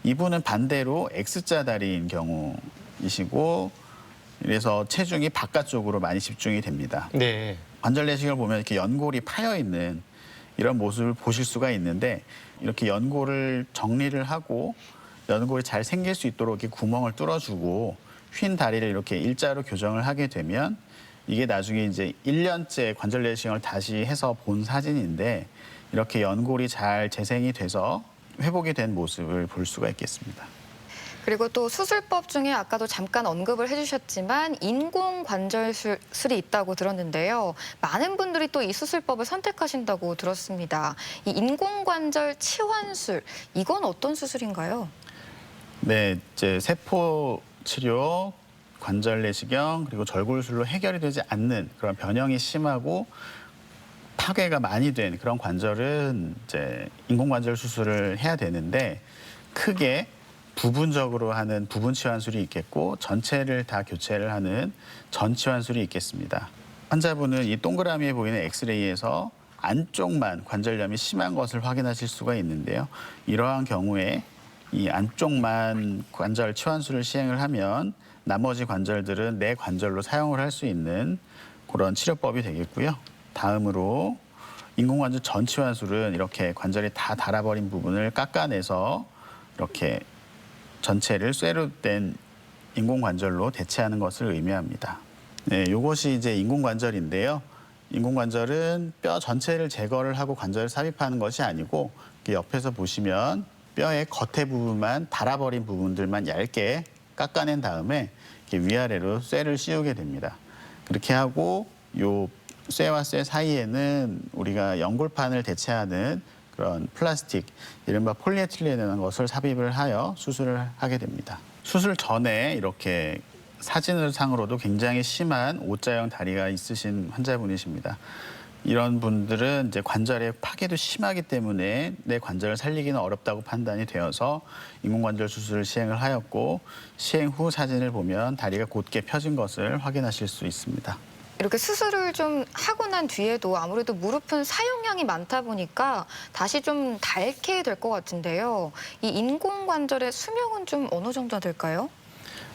이분은 반대로 X자 다리인 경우이시고, 그래서 체중이 바깥쪽으로 많이 집중이 됩니다. 네. 관절 내시경을 보면 이렇게 연골이 파여 있는 이런 모습을 보실 수가 있는데, 이렇게 연골을 정리를 하고 연골이 잘 생길 수 있도록 이렇게 구멍을 뚫어주고 휜 다리를 이렇게 일자로 교정을 하게 되면, 이게 나중에 이제 1년째 관절 내시경을 다시 해서 본 사진인데, 이렇게 연골이 잘 재생이 돼서 회복이 된 모습을 볼 수가 있겠습니다. 그리고 또 수술법 중에 아까도 잠깐 언급을 해주셨지만 인공관절술이 있다고 들었는데요. 많은 분들이 또 이 수술법을 선택하신다고 들었습니다. 이 인공관절 치환술, 이건 어떤 수술인가요? 네, 이제 세포 치료, 관절 내시경 그리고 절골술로 해결이 되지 않는 그런 변형이 심하고 파괴가 많이 된 그런 관절은 이제 인공관절 수술을 해야 되는데, 크게 부분적으로 하는 부분 치환술이 있겠고 전체를 다 교체를 하는 전 치환술이 있겠습니다. 환자분은 이 동그라미에 보이는 엑스레이에서 안쪽만 관절염이 심한 것을 확인하실 수가 있는데요. 이러한 경우에 이 안쪽만 관절 치환술을 시행을 하면 나머지 관절들은 내 관절로 사용을 할 수 있는 그런 치료법이 되겠고요. 다음으로 인공관절 전 치환술은 이렇게 관절이 다 닳아버린 부분을 깎아내서 이렇게 전체를 쇠로 된 인공관절로 대체하는 것을 의미합니다. 네, 이것이 이제 인공관절인데요. 인공관절은 뼈 전체를 제거를 하고 관절을 삽입하는 것이 아니고 옆에서 보시면 뼈의 겉에 부분만 닳아버린 부분들만 얇게 깎아낸 다음에 이렇게 위아래로 쇠를 씌우게 됩니다. 그렇게 하고 요 쇠와 쇠 사이에는 우리가 연골판을 대체하는 그런 플라스틱, 이른바 폴리에틸렌이라는 것을 삽입을 하여 수술을 하게 됩니다. 수술 전에 이렇게 사진상으로도 굉장히 심한 O자형 다리가 있으신 환자분이십니다. 이런 분들은 이제 관절의 파괴도 심하기 때문에 내 관절을 살리기는 어렵다고 판단이 되어서 인공관절 수술을 시행을 하였고 시행 후 사진을 보면 다리가 곧게 펴진 것을 확인하실 수 있습니다. 이렇게 수술을 좀 하고 난 뒤에도 아무래도 무릎은 사용량이 많다 보니까 다시 좀 닳게 될 것 같은데요. 이 인공관절의 수명은 좀 어느 정도 될까요?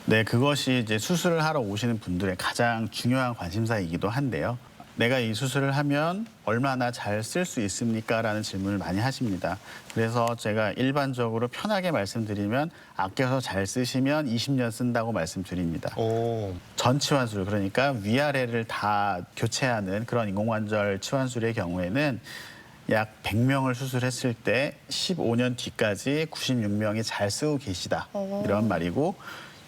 네, 그것이 이제 수술을 하러 오시는 분들의 가장 중요한 관심사이기도 한데요. 내가 이 수술을 하면 얼마나 잘 쓸 수 있습니까? 라는 질문을 많이 하십니다. 그래서 제가 일반적으로 편하게 말씀드리면 아껴서 잘 쓰시면 20년 쓴다고 말씀드립니다. 전 치환술, 그러니까 위아래를 다 교체하는 그런 인공관절 치환술의 경우에는 약 100명을 수술했을 때 15년 뒤까지 96명이 잘 쓰고 계시다. 이런 말이고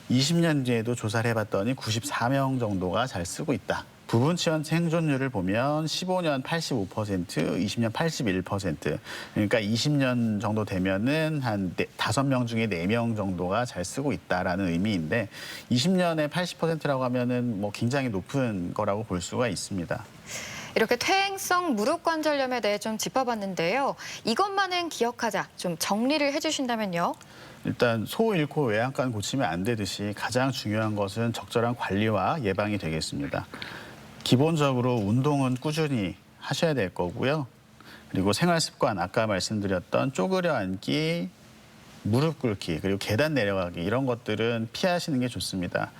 20년 뒤에도 조사를 해봤더니 94명 정도가 잘 쓰고 있다. 부분 치환 생존율을 보면 15년 85%, 20년 81%. 그러니까 20년 정도 되면은 한 5명 중에 4명 정도가 잘 쓰고 있다라는 의미인데 20년에 80%라고 하면은 뭐 굉장히 높은 거라고 볼 수가 있습니다. 이렇게 퇴행성 무릎관절염에 대해 좀 짚어봤는데요. 이것만은 기억하자, 좀 정리를 해주신다면요. 일단 소 잃고 외양간 고치면 안 되듯이 가장 중요한 것은 적절한 관리와 예방이 되겠습니다. 기본적으로 운동은 꾸준히 하셔야 될 거고요. 그리고 생활 습관, 아까 말씀드렸던 쪼그려 앉기, 무릎 꿇기, 그리고 계단 내려가기 이런 것들은 피하시는 게 좋습니다.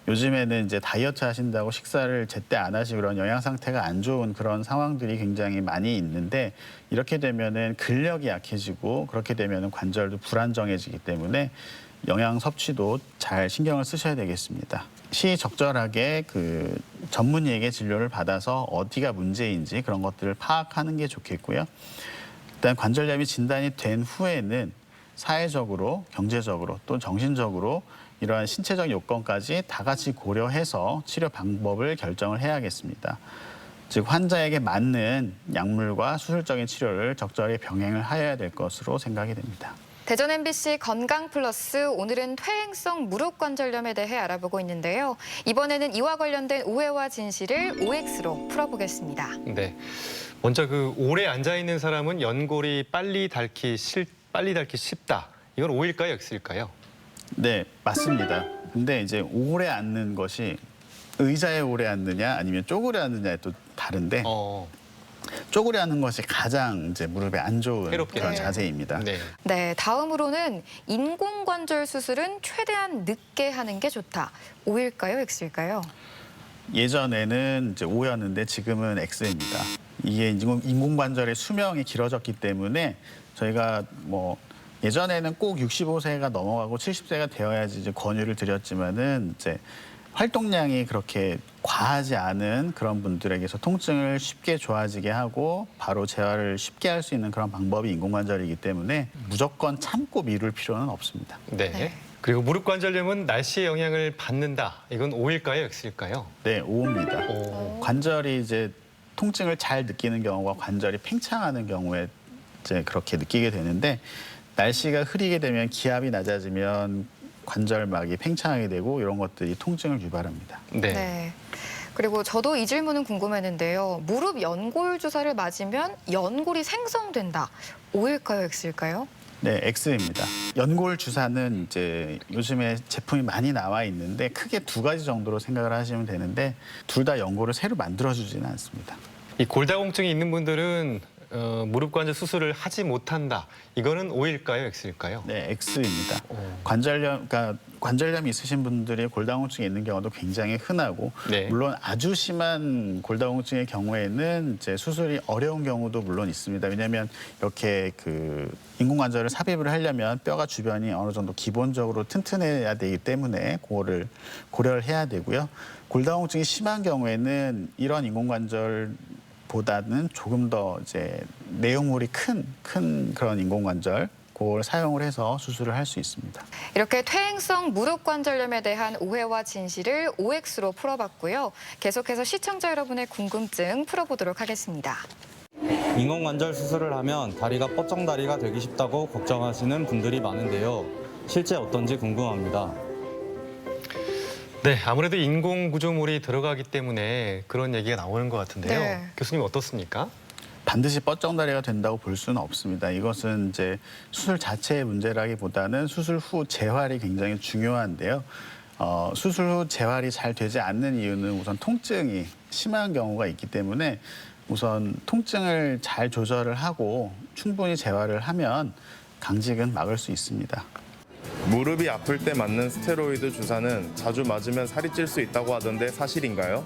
요즘에는 이제 다이어트 하신다고 식사를 제때 안 하시고 그런 영양 상태가 안 좋은 그런 상황들이 굉장히 많이 있는데 이렇게 되면은 근력이 약해지고 그렇게 되면은 관절도 불안정해지기 때문에 영양 섭취도 잘 신경을 쓰셔야 되겠습니다. 시적절하게 그 전문의에게 진료를 받아서 어디가 문제인지 그런 것들을 파악하는 게 좋겠고요. 일단 관절염이 진단이 된 후에는 사회적으로, 경제적으로 또 정신적으로 이러한 신체적 요건까지 다 같이 고려해서 치료 방법을 결정을 해야겠습니다. 즉 환자에게 맞는 약물과 수술적인 치료를 적절히 병행을 하여야 될 것으로 생각이 됩니다. 대전 MBC 건강 플러스, 오늘은 퇴행성 무릎관절염에 대해 알아보고 있는데요. 이번에는 이와 관련된 오해와 진실을 OX로 풀어보겠습니다. 네. 먼저 그 오래 앉아 있는 사람은 연골이 빨리 닳기 쉽다. 이건 O일까요, X일까요? 네, 맞습니다. 근데 이제 오래 앉는 것이 의자에 오래 앉느냐 아니면 쪼그려 앉느냐에 또 다른데 쪼그려 앉는 것이 가장 이제 무릎에 안 좋은 그런 자세입니다. 네. 네, 다음으로는 인공관절 수술은 최대한 늦게 하는 게 좋다. O일까요, X일까요? 예전에는 이제 O였는데 지금은 X입니다. 이게 인공관절의 수명이 길어졌기 때문에 저희가 뭐 예전에는 꼭 65세가 넘어가고 70세가 되어야지 이제 권유를 드렸지만은 이제 활동량이 그렇게 과하지 않은 그런 분들에게서 통증을 쉽게 좋아지게 하고 바로 재활을 쉽게 할 수 있는 그런 방법이 인공관절이기 때문에 무조건 참고 미룰 필요는 없습니다. 네. 그리고 무릎 관절염은 날씨의 영향을 받는다. 이건 O일까요, X일까요? 네, O입니다. 관절이 이제 통증을 잘 느끼는 경우와 관절이 팽창하는 경우에 이제 그렇게 느끼게 되는데 날씨가 흐리게 되면 기압이 낮아지면 관절막이 팽창하게 되고 이런 것들이 통증을 유발합니다. 네. 그리고 저도 이 질문은 궁금했는데요. 무릎 연골 주사를 맞으면 연골이 생성된다. O일까요, X일까요? 네, X입니다. 연골 주사는 이제 요즘에 제품이 많이 나와 있는데 크게 두 가지 정도로 생각을 하시면 되는데 둘 다 연골을 새로 만들어주지는 않습니다. 이 골다공증이 있는 분들은 무릎 관절 수술을 하지 못한다. 이거는 O일까요, X일까요? 네, X입니다. 그러니까 관절염이 있으신 분들이 골다공증이 있는 경우도 굉장히 흔하고 네. 물론 아주 심한 골다공증의 경우에는 이제 수술이 어려운 경우도 물론 있습니다. 왜냐하면 이렇게 그 인공관절을 삽입을 하려면 뼈가 주변이 어느 정도 기본적으로 튼튼해야 되기 때문에 그거를 고려를 해야 되고요. 골다공증이 심한 경우에는 이런 인공관절 보다는 조금 더 이제 내용물이 큰 그런 인공관절 그걸 사용을 해서 수술을 할 수 있습니다. 이렇게 퇴행성 무릎 관절염에 대한 오해와 진실을 OX로 풀어봤고요. 계속해서 시청자 여러분의 궁금증 풀어보도록 하겠습니다. 인공관절 수술을 하면 다리가 뻗정다리가 되기 쉽다고 걱정하시는 분들이 많은데요. 실제 어떤지 궁금합니다. 네, 아무래도 인공 구조물이 들어가기 때문에 그런 얘기가 나오는 것 같은데요. 네. 교수님 어떻습니까? 반드시 뻗정다리가 된다고 볼 수는 없습니다. 이것은 이제 수술 자체의 문제라기보다는 수술 후 재활이 굉장히 중요한데요. 수술 후 재활이 잘 되지 않는 이유는 우선 통증이 심한 경우가 있기 때문에 우선 통증을 잘 조절을 하고 충분히 재활을 하면 강직은 막을 수 있습니다. 무릎이 아플 때 맞는 스테로이드 주사는 자주 맞으면 살이 찔 수 있다고 하던데 사실인가요?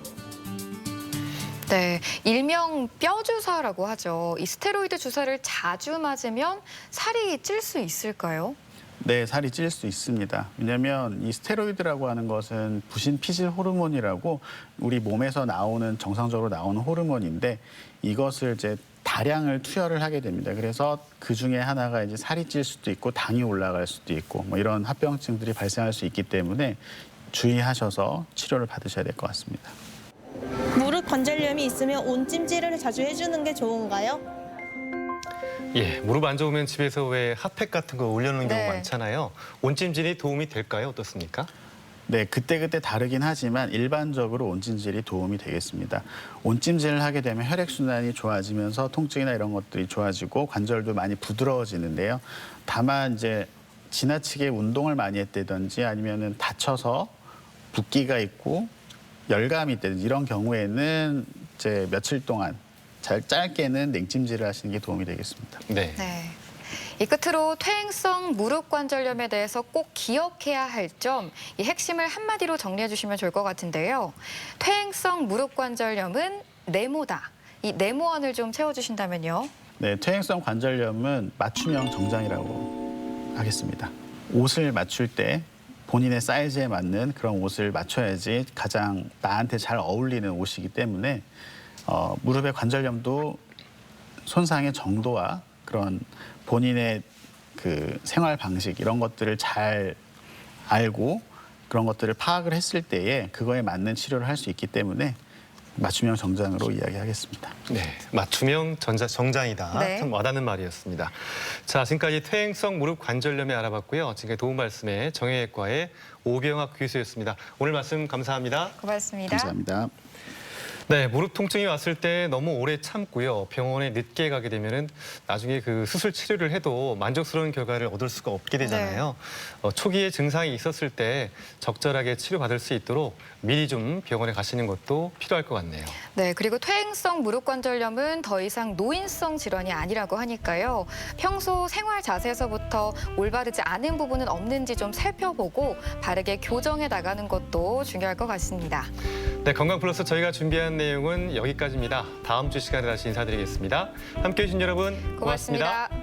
네, 일명 뼈 주사라고 하죠. 이 스테로이드 주사를 자주 맞으면 살이 찔 수 있을까요? 네, 살이 찔 수 있습니다. 왜냐하면 이 스테로이드라고 하는 것은 부신 피질 호르몬이라고 우리 몸에서 나오는 정상적으로 나오는 호르몬인데 이것을 이제 다량을 투여를 하게 됩니다. 그래서 그 중에 하나가 이제 살이 찔 수도 있고 당이 올라갈 수도 있고 뭐 이런 합병증들이 발생할 수 있기 때문에 주의하셔서 치료를 받으셔야 될 것 같습니다. 무릎 관절염이 있으면 온찜질을 자주 해주는 게 좋은가요? 예, 무릎 안 좋으면 집에서 왜 핫팩 같은 거 올려놓는 경우 네. 많잖아요. 온찜질이 도움이 될까요? 어떻습니까? 네, 그때그때 다르긴 하지만 일반적으로 온찜질이 도움이 되겠습니다. 온찜질을 하게 되면 혈액순환이 좋아지면서 통증이나 이런 것들이 좋아지고 관절도 많이 부드러워지는데요. 다만 이제 지나치게 운동을 많이 했다든지 아니면은 다쳐서 붓기가 있고 열감이 있다든지 이런 경우에는 이제 며칠 동안 짧게는 냉찜질을 하시는 게 도움이 되겠습니다. 네. 네. 이 끝으로 퇴행성 무릎 관절염에 대해서 꼭 기억해야 할 점, 이 핵심을 한마디로 정리해 주시면 좋을 것 같은데요. 퇴행성 무릎 관절염은 네모다. 이 네모안을 좀 채워주신다면요. 네, 퇴행성 관절염은 맞춤형 정장이라고 하겠습니다. 옷을 맞출 때 본인의 사이즈에 맞는 그런 옷을 맞춰야지 가장 나한테 잘 어울리는 옷이기 때문에 무릎의 관절염도 손상의 정도와 그런 본인의 그 생활 방식 이런 것들을 잘 알고 그런 것들을 파악을 했을 때에 그거에 맞는 치료를 할 수 있기 때문에 맞춤형 정장으로 이야기하겠습니다. 네, 맞춤형 정장이다. 네. 참 와닿는 말이었습니다. 자, 지금까지 퇴행성 무릎 관절염에 알아봤고요. 지금까지 도움 말씀에 정형외과의 오병학 교수였습니다. 오늘 말씀 감사합니다. 고맙습니다. 감사합니다. 네, 무릎 통증이 왔을 때 너무 오래 참고요. 병원에 늦게 가게 되면은 나중에 그 수술 치료를 해도 만족스러운 결과를 얻을 수가 없게 되잖아요. 초기에 증상이 있었을 때 적절하게 치료받을 수 있도록 미리 좀 병원에 가시는 것도 필요할 것 같네요. 네, 그리고 퇴행성 무릎 관절염은 더 이상 노인성 질환이 아니라고 하니까요. 평소 생활 자세에서부터 올바르지 않은 부분은 없는지 좀 살펴보고 바르게 교정해 나가는 것도 중요할 것 같습니다. 네, 건강 플러스 저희가 준비한 내용은 여기까지입니다. 다음 주 시간에 다시 인사드리겠습니다. 함께해 주신 여러분 고맙습니다. 고맙습니다.